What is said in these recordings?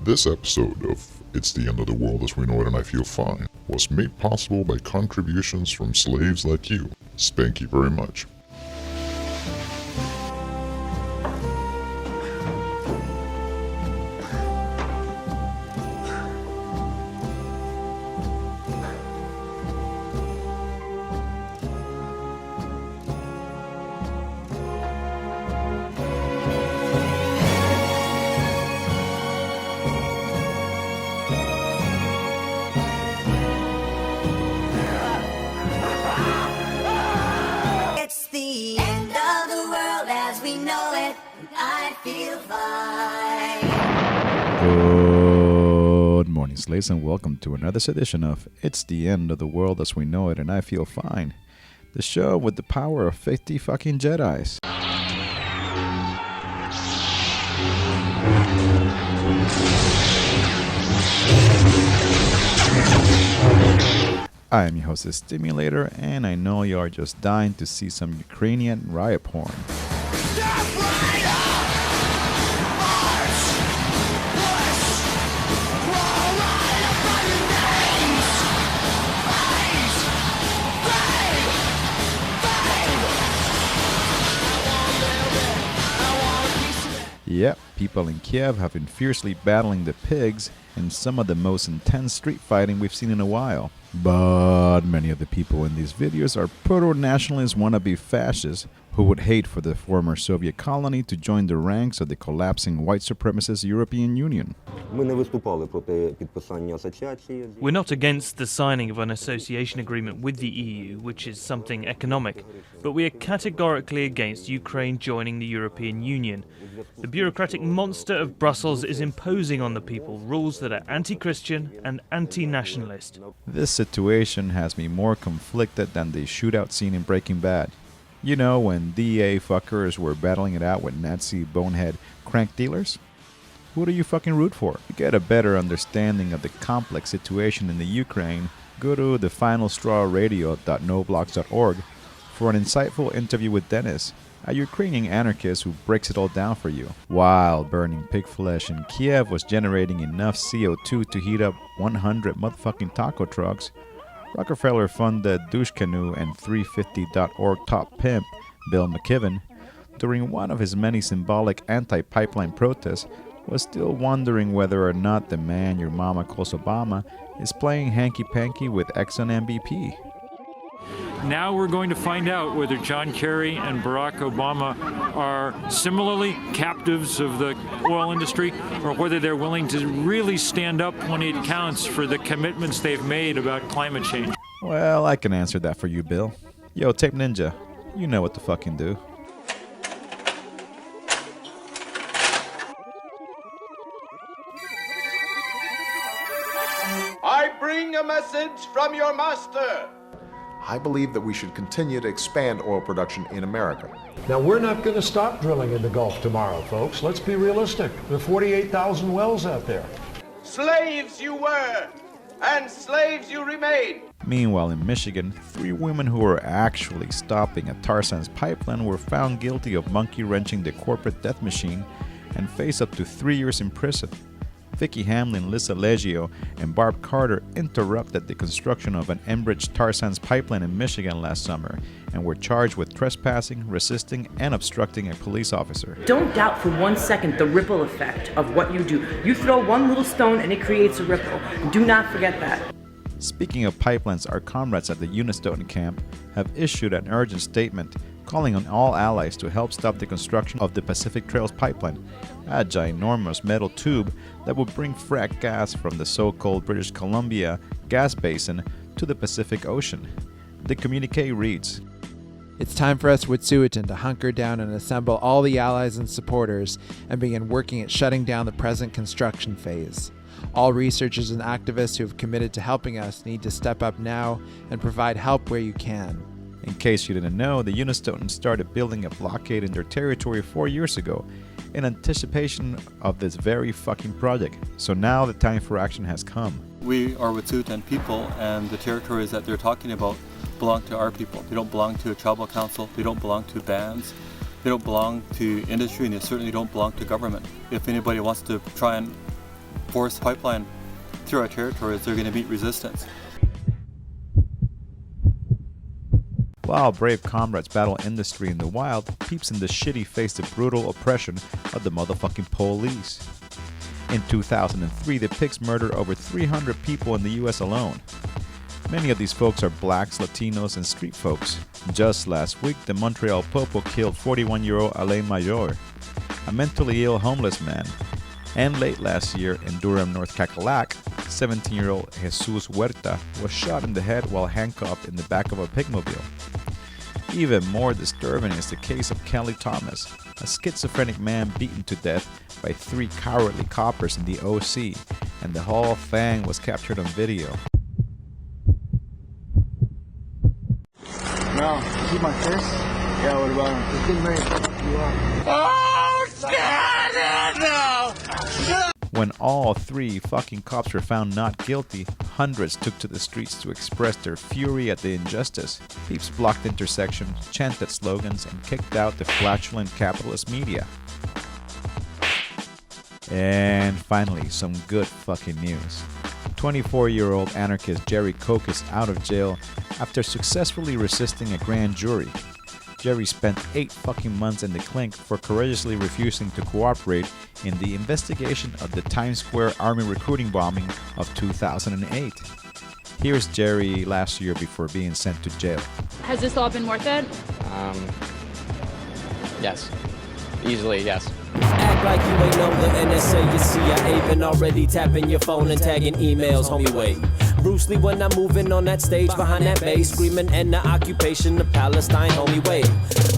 This episode of It's the End of the World as We Know It and I Feel Fine was made possible by contributions from slaves like you. Thank you very much. It's the end of the world as we know it, and I feel fine. Good morning, slaves, and welcome to another edition of It's the End of the World as We Know It and I Feel Fine, the show with the power of 50 fucking Jedis. I am your host, the Stimulator, and I know you are just dying to see some Ukrainian riot porn. Yep, people in Kiev have been fiercely battling the pigs in some of the most intense street fighting we've seen in a while. But many of the people in these videos are proto-nationalist wannabe fascists who would hate for the former Soviet colony to join the ranks of the collapsing white supremacist European Union. We're not against the signing of an association agreement with the EU, which is something economic, but we are categorically against Ukraine joining the European Union. The bureaucratic monster of Brussels is imposing on the people rules that are anti-Christian and anti-nationalist. This situation has me more conflicted than the shootout scene in Breaking Bad. You know, when DA fuckers were battling it out with Nazi bonehead crank dealers? Who do you fucking root for? To get a better understanding of the complex situation in the Ukraine, go to thefinalstrawradio.noblogs.org for an insightful interview with Dennis, a Ukrainian anarchist who breaks it all down for you. While burning pig flesh in Kiev was generating enough CO2 to heat up 100 motherfucking taco trucks, Rockefeller-funded douche canoe and 350.org top pimp, Bill McKibben, during one of his many symbolic anti-pipeline protests, was still wondering whether or not the man your mama calls Obama is playing hanky-panky with Exxon MVP. Now we're going to find out whether John Kerry and Barack Obama are similarly captives of the oil industry, or whether they're willing to really stand up when it counts for the commitments they've made about climate change. Well, I can answer that for you, Bill. Yo, Tape Ninja, you know what to fucking do. I bring a message from your master. I believe that we should continue to expand oil production in America. Now, we're not going to stop drilling in the Gulf tomorrow, folks. Let's be realistic. There are 48,000 wells out there. Slaves you were, and slaves you remain. Meanwhile, in Michigan, 3 women who were actually stopping a tar sands pipeline were found guilty of monkey-wrenching the corporate death machine and face up to 3 years in prison. Vicky Hamlin, Lisa Leggio, and Barb Carter interrupted the construction of an Enbridge tar sands pipeline in Michigan last summer and were charged with trespassing, resisting, and obstructing a police officer. Don't doubt for 1 second the ripple effect of what you do. You throw one little stone and it creates a ripple. Do not forget that. Speaking of pipelines, our comrades at the Unistoten camp have issued an urgent statement calling on all allies to help stop the construction of the Pacific Trails pipeline, a ginormous metal tube that will bring frack gas from the so-called British Columbia gas basin to the Pacific Ocean. The communique reads, "It's time for us Wet'suwet'en to hunker down and assemble all the allies and supporters and begin working at shutting down the present construction phase. All researchers and activists who have committed to helping us need to step up now and provide help where you can." In case you didn't know, the Unistoten started building a blockade in their territory 4 years ago in anticipation of this very fucking project. So now the time for action has come. We are Wet'suwet'en people, and the territories that they're talking about belong to our people. They don't belong to a tribal council, they don't belong to bands, they don't belong to industry, and they certainly don't belong to government. If anybody wants to try and force pipeline through our territories, they're going to meet resistance. While brave comrades battle industry in the wild, peeps in the shitty face the brutal oppression of the motherfucking police. In 2003, the pigs murdered over 300 people in the US alone. Many of these folks are blacks, Latinos, and street folks. Just last week, the Montreal Popo killed 41-year-old Alain Major, a mentally ill homeless man. And late last year in Durham, North Cackalack, 17-year-old Jesus Huerta was shot in the head while handcuffed in the back of a pigmobile. Even more disturbing is the case of Kelly Thomas, a schizophrenic man beaten to death by 3 cowardly coppers in the OC, and the whole thing was captured on video. No, see my fist? Yeah, what about him? He's getting ready to fuck you up. Oh, shit! No! When all 3 fucking cops were found not guilty, hundreds took to the streets to express their fury at the injustice. Peeps blocked intersections, chanted slogans, and kicked out the flatulent capitalist media. And finally, some good fucking news. 24-year-old anarchist Jerry Koch is out of jail after successfully resisting a grand jury. Jerry spent 8 fucking months in the clink for courageously refusing to cooperate in the investigation of the Times Square Army recruiting bombing of 2008. Here's Jerry last year before being sent to jail. Has this all been worth it? Yes. Easily, yes. Act like you ain't know the NSA, you CIA been already tapping your phone and tagging emails, homie, wait. Bruce Lee when I'm moving on that stage behind that bass, screaming and the occupation of Palestine, homie, wait.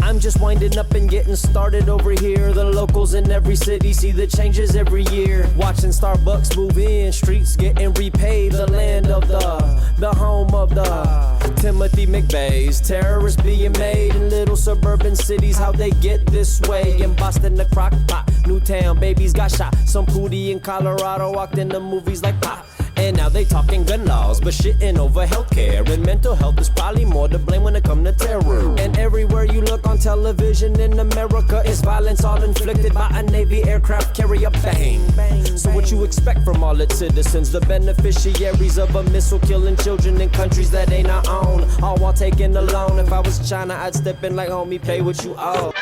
I'm just winding up and getting started over here. The locals in every city see the changes every year. Watching Starbucks move in, streets getting repaid. The land of the home of the Timothy McVeigh's. Terrorists being made in little suburban cities. How they get this way? In Boston, the crock pot. Newtown, babies got shot. Some pootie in Colorado walked into movies like pop. And now they talking gun laws, but shitting over healthcare. And mental health is probably more to blame when it come to terror. And everywhere you look on television in America is violence all inflicted by a Navy aircraft carrier. Bang, bang. So what you expect from all its citizens? The beneficiaries of a missile killing children in countries that ain't our own. All while taking a loan. If I was China, I'd step in like, homie, pay what you owe.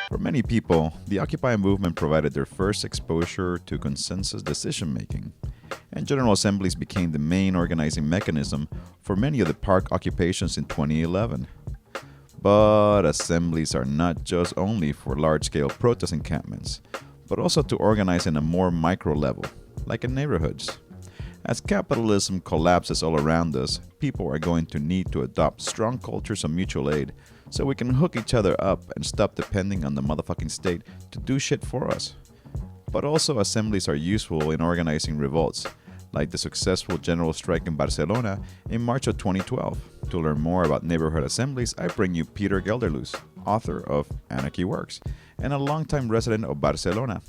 For many people, the Occupy movement provided their first exposure to consensus decision-making, and General Assemblies became the main organizing mechanism for many of the park occupations in 2011. But assemblies are not just only for large-scale protest encampments, but also to organize in a more micro level, like in neighborhoods. As capitalism collapses all around us, people are going to need to adopt strong cultures of mutual aid so we can hook each other up and stop depending on the motherfucking state to do shit for us. But also assemblies are useful in organizing revolts, like the successful general strike in Barcelona in March of 2012. To learn more about neighborhood assemblies, I bring you Peter Gelderloos, author of Anarchy Works, and a longtime resident of Barcelona.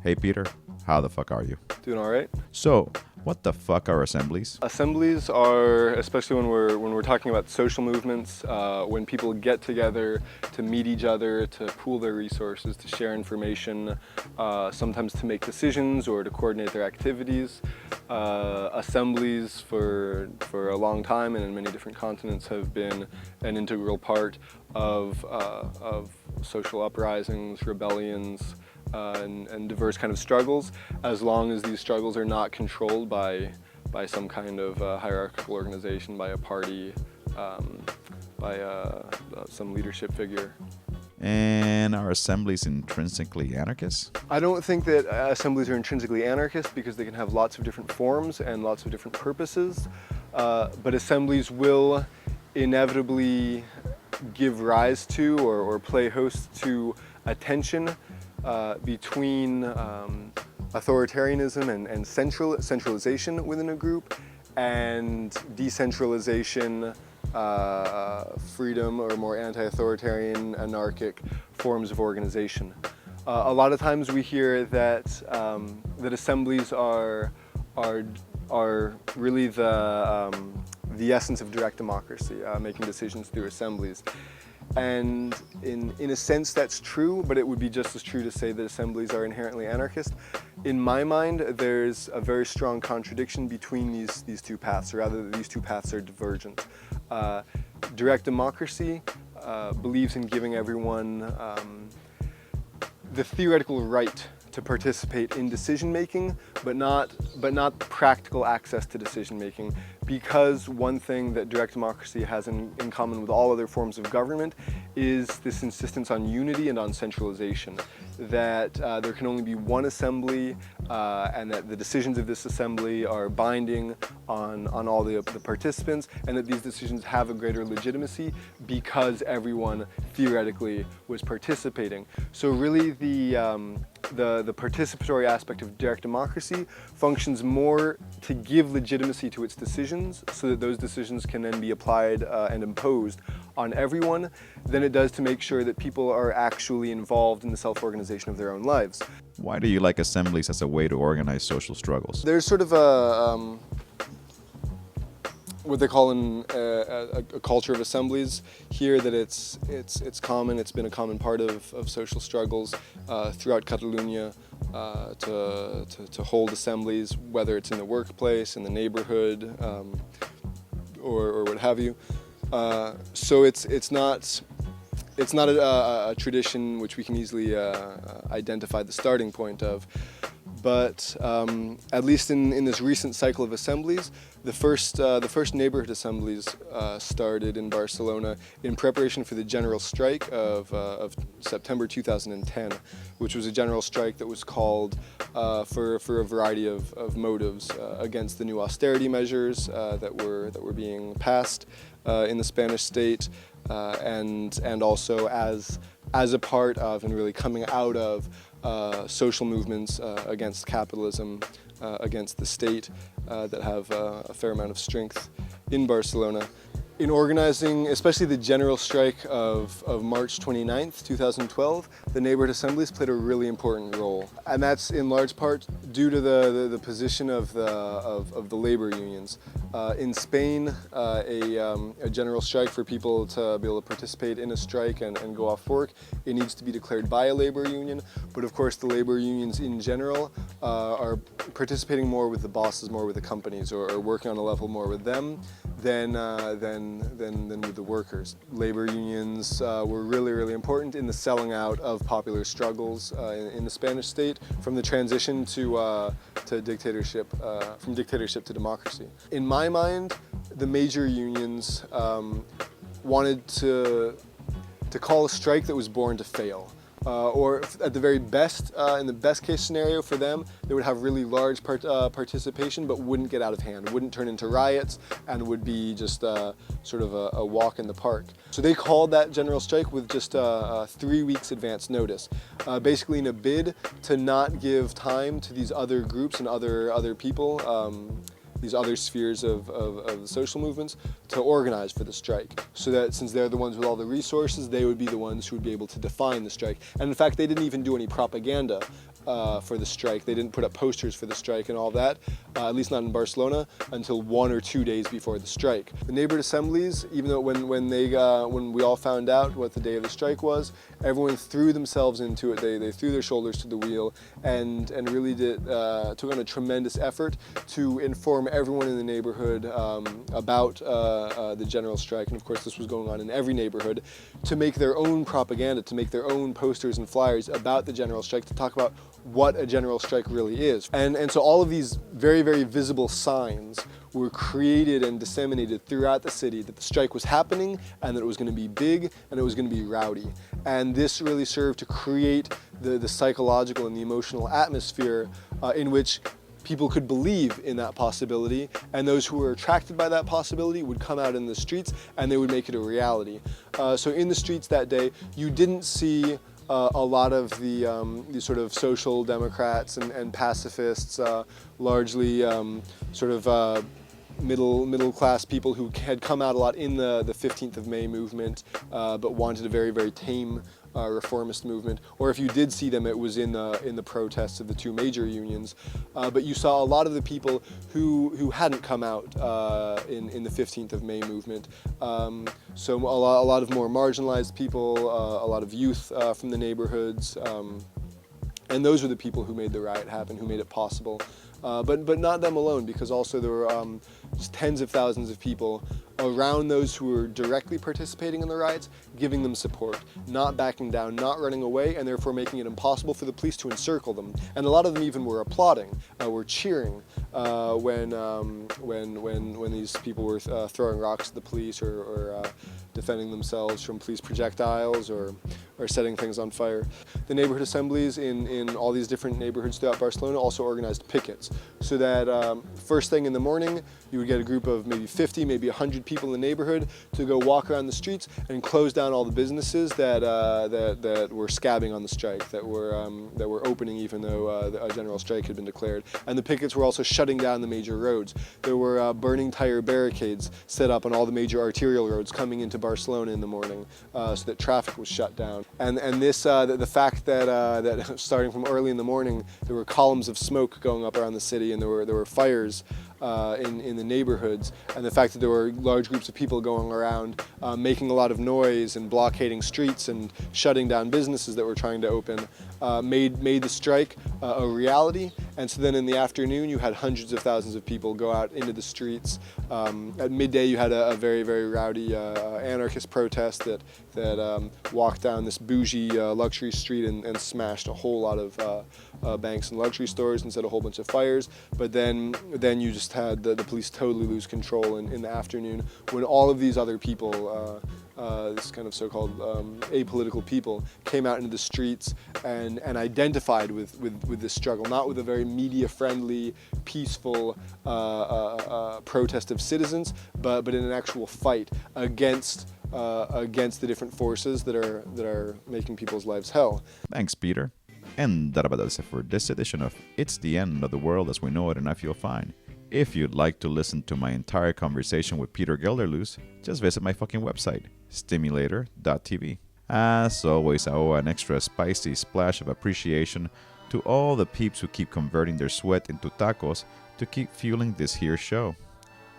Hey Peter, how the fuck are you? Doing all right. So, what the fuck are assemblies? Assemblies are, especially when we're talking about social movements, when people get together to meet each other, to pool their resources, to share information, sometimes to make decisions or to coordinate their activities. Assemblies for a long time and in many different continents have been an integral part of social uprisings, rebellions, and diverse kind of struggles, as long as these struggles are not controlled by some kind of hierarchical organization, by a party, by some leadership figure. And are assemblies intrinsically anarchist? I don't think that assemblies are intrinsically anarchist because they can have lots of different forms and lots of different purposes, but assemblies will inevitably give rise to or play host to a tension between authoritarianism and centralization within a group and decentralization, freedom, or more anti-authoritarian, anarchic forms of organization. A lot of times we hear that that assemblies are really the essence of direct democracy, making decisions through assemblies. And in a sense that's true, but it would be just as true to say that assemblies are inherently anarchist. In my mind, there's a very strong contradiction between these two paths, or rather these two paths are divergent. Direct democracy believes in giving everyone the theoretical right to participate in decision making, but not practical access to decision making, because one thing that direct democracy has in common with all other forms of government is this insistence on unity and on centralization, that there can only be one assembly and that the decisions of this assembly are binding on all the participants, and that these decisions have a greater legitimacy because everyone theoretically was participating. So really the participatory aspect of direct democracy functions more to give legitimacy to its decisions so that those decisions can then be applied and imposed on everyone than it does to make sure that people are actually involved in the self-organization of their own lives. Why do you like assemblies as a way to organize social struggles? There's sort of a what they call a culture of assemblies here, that it's common. It's been a common part of social struggles throughout Catalonia to hold assemblies, whether it's in the workplace, in the neighborhood, or what have you. So it's not a tradition which we can easily identify the starting point of. But at least in this recent cycle of assemblies, the first neighborhood assemblies started in Barcelona in preparation for the general strike of September 2010, which was a general strike that was called for a variety of motives against the new austerity measures that were being passed in the Spanish state, and also as a part of and really coming out of social movements against capitalism, against the state that have a fair amount of strength in Barcelona. In organizing, especially the general strike of March 29th, 2012, the neighborhood assemblies played a really important role. And that's in large part due to the position of the labor unions. In Spain, a general strike for people to be able to participate in a strike and go off work, it needs to be declared by a labor union. But of course the labor unions in general are participating more with the bosses, more with the companies, or working on a level more with them than with the workers. Labor unions were really important in the selling out of popular struggles in the Spanish state, from the transition to dictatorship, from dictatorship to democracy. In my mind, the major unions wanted to call a strike that was born to fail. Or at the very best, in the best case scenario for them, they would have really large participation but wouldn't get out of hand, wouldn't turn into riots, and would be just sort of a walk in the park. So they called that general strike with just 3 weeks advance notice, basically in a bid to not give time to these other groups and other people, these other spheres of the social movements, to organize for the strike, so that since they're the ones with all the resources, they would be the ones who would be able to define the strike. And in fact, they didn't even do any propaganda for the strike. They didn't put up posters for the strike and all that, at least not in Barcelona, until 1 or 2 days before the strike. The neighborhood assemblies, even though when we all found out what the day of the strike was, everyone threw themselves into it. They threw their shoulders to the wheel and really took on a tremendous effort to inform everyone in the neighborhood about the general strike. And of course this was going on in every neighborhood, to make their own propaganda, to make their own posters and flyers about the general strike, to talk about what a general strike really is. And so all of these very visible signs were created and disseminated throughout the city that the strike was happening, and that it was going to be big, and it was going to be rowdy. And this really served to create the psychological and the emotional atmosphere in which people could believe in that possibility, and those who were attracted by that possibility would come out in the streets and they would make it a reality. So in the streets that day, you didn't see a lot of the sort of social democrats and pacifists, largely sort of middle class people who had come out a lot in the 15th of May movement, but wanted a very tame reformist movement. Or if you did see them, it was in the protests of the two major unions. But you saw a lot of the people who hadn't come out in the 15th of May movement. So a lot of more marginalized people, a lot of youth from the neighborhoods, And those are the people who made the riot happen, who made it possible. But not them alone, because also there were tens of thousands of people around those who were directly participating in the riots, giving them support, not backing down, not running away, and therefore making it impossible for the police to encircle them. And a lot of them even were applauding, were cheering when these people were throwing rocks at the police or defending themselves from police projectiles or setting things on fire. The neighborhood assemblies in all these different neighborhoods throughout Barcelona also organized pickets, so that first thing in the morning you would get a group of maybe 50, maybe 100 people in the neighborhood to go walk around the streets and close down all the businesses that were scabbing on the strike, that were opening even though a general strike had been declared. And the pickets were also shutting down the major roads. There were burning tire barricades set up on all the major arterial roads coming into Barcelona in the morning, so that traffic was shut down. And this the fact that starting from early in the morning there were columns of smoke going up around the city, and there were fires in the neighborhoods, and the fact that there were large groups of people going around making a lot of noise and blockading streets and shutting down businesses that were trying to open made the strike a reality. And so then in the afternoon you had hundreds of thousands of people go out into the streets. At midday you had a very, very rowdy anarchist protest that walked down this bougie luxury street and smashed a whole lot of banks and luxury stores and set a whole bunch of fires. But then you just had the police totally lose control in the afternoon, when all of these other people, this kind of so-called apolitical people, came out into the streets and identified with this struggle, not with a very media-friendly, peaceful protest of citizens, but in an actual fight against the different forces that are making people's lives hell. Thanks, Peter. And that about does it for this edition of It's the End of the World as We Know It and I Feel Fine. If you'd like to listen to my entire conversation with Peter Gelderloos, just visit my fucking website, stimulator.tv. As always, I owe an extra spicy splash of appreciation to all the peeps who keep converting their sweat into tacos to keep fueling this here show.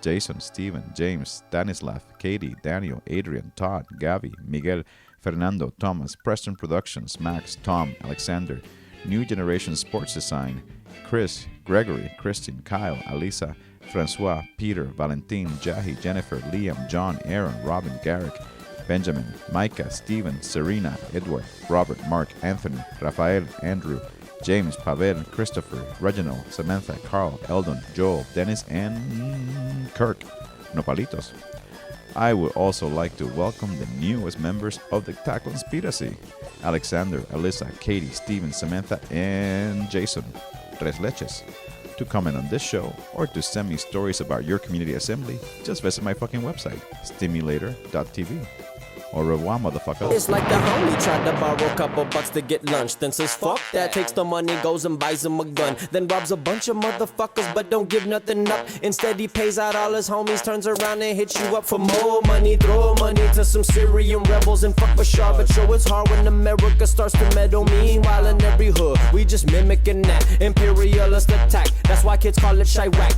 Jason, Steven, James, Stanislav, Katie, Daniel, Adrian, Todd, Gavi, Miguel, Fernando, Thomas, Preston Productions, Max, Tom, Alexander, New Generation Sports Design, Chris, Gregory, Christine, Kyle, Alisa, Francois, Peter, Valentin, Jahi, Jennifer, Liam, John, Aaron, Robin, Garrick, Benjamin, Micah, Stephen, Serena, Edward, Robert, Mark, Anthony, Rafael, Andrew, James, Pavel, Christopher, Reginald, Samantha, Carl, Eldon, Joel, Dennis, and Kirk. Nopalitos. I would also like to welcome the newest members of the Taco Conspiracy: Alexander, Alyssa, Katie, Steven, Samantha, and Jason, Tres Leches. To comment on this show or to send me stories about your community assembly, just visit my fucking website, stimulator.tv. Au revoir, motherfucker. It's like the homie tried to borrow a couple bucks to get lunch, then says fuck that, takes the money, goes and buys him a gun, then robs a bunch of motherfuckers but don't give nothing up. Instead he pays out all his homies, turns around and hits you up for more money. Throw money to some Syrian rebels and fuck Bashar, but sure it's hard when America starts to meddle. Meanwhile in every hood we just mimicking that imperialist attack. That's why kids call it Chirac.